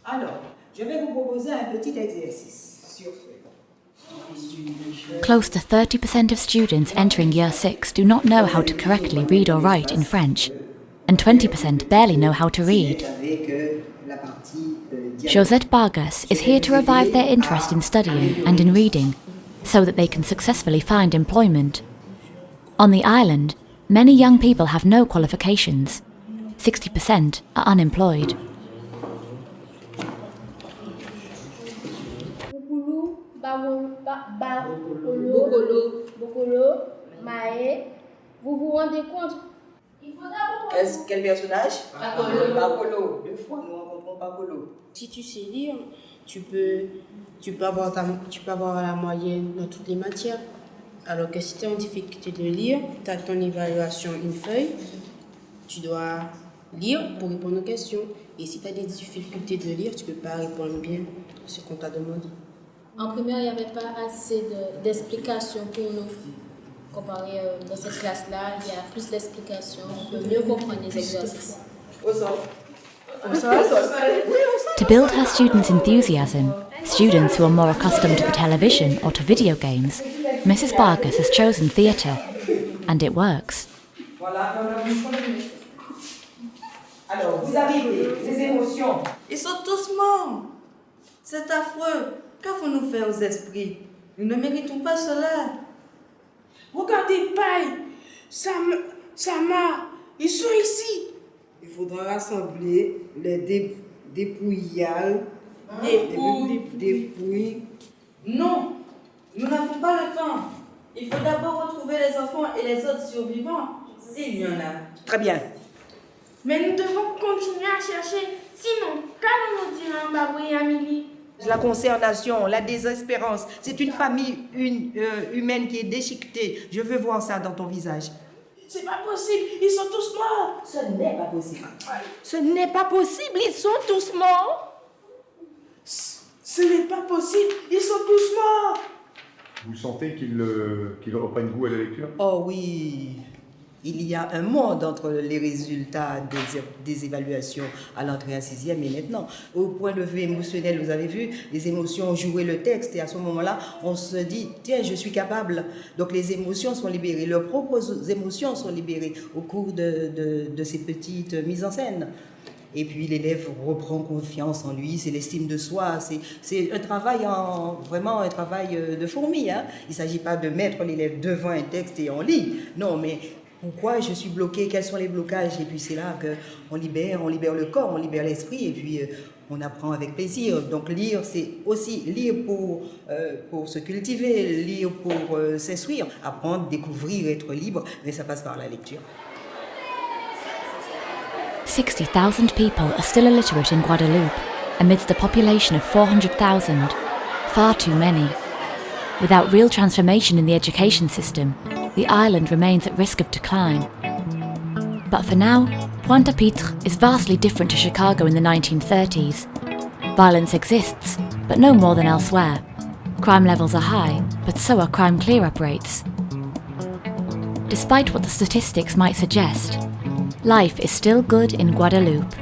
Alors, je vais vous proposer un petit exercice sur Close to 30% of students entering Year 6 do not know how to correctly read or write in French, and 20% barely know how to read. Josette Vargas is here to revive their interest in studying and in reading, so that they can successfully find employment. On the island, many young people have no qualifications. 60% are unemployed. Bokolo, Maé, vous vous rendez compte? Quel personnage? Bakolo. Bakolo. 2 fois nous rencontrons Bakolo. Si tu sais lire, tu peux avoir la moyenne dans toutes les matières. Alors que si tu es en difficulté de lire, tu as ton évaluation, une feuille, tu dois lire pour répondre aux questions. Et si tu as des difficultés de lire, tu ne peux pas répondre bien à ce qu'on t'a demandé. En primaire, il n'y avait pas assez d'explications pour nous. Comparé dans cette classe-là, il y a plus d'explications, on peut mieux comprendre les exercices. To build her students' enthusiasm, students who are more accustomed to the television or to video games, Mrs. Vargas has chosen theatre, and it works. Alors, vous arrivez, les émotions. Ils sont tous morts. C'est affreux. Qu'avons-nous fait aux esprits? Nous ne méritons pas cela. Regardez, Paille, Sama, ils sont ici. Il faudra rassembler les dépouilles. Dépouilles. Non, nous n'avons pas le temps. Il faut d'abord retrouver les enfants et les autres survivants, s'il y en a. Très bien. Mais nous devons continuer à chercher. Sinon, qu'allons-nous dire à Mbaboui et Amélie? La consternation, la désespérance, c'est une famille humaine qui est déchiquetée. Je veux voir ça dans ton visage. C'est pas possible, ils sont tous morts. Ce n'est pas possible. Ce n'est pas possible, ils sont tous morts. Ce n'est pas possible, ils sont tous morts. Vous sentez qu'ils reprennent goût à la lecture? Oh oui. Il y a un monde entre les résultats des évaluations à l'entrée en 6e et maintenant. Au point de vue émotionnel, vous avez vu, les émotions ont joué le texte et à ce moment-là, on se dit, tiens, je suis capable. Donc les émotions sont libérées, leurs propres émotions sont libérées au cours de ces petites mises en scène. Et puis l'élève reprend confiance en lui, c'est l'estime de soi, c'est un travail vraiment un travail de fourmi. Hein. Il ne s'agit pas de mettre l'élève devant un texte et on lit. Non, mais pourquoi je suis bloqué, quels sont les blocages? Et puis c'est là qu'on libère le corps, on libère l'esprit et puis on apprend avec plaisir. Donc lire, c'est aussi lire pour se cultiver, lire pour s'instruire, apprendre, découvrir, être libre, mais ça passe par la lecture. 60,000 people are still illiterate in Guadeloupe, amidst a population of 400,000. Far too many. Without real transformation in the education system, the island remains at risk of decline. But for now, Pointe-à-Pitre is vastly different to Chicago in the 1930s. Violence exists, but no more than elsewhere. Crime levels are high, but so are crime clear-up rates. Despite what the statistics might suggest, life is still good in Guadeloupe.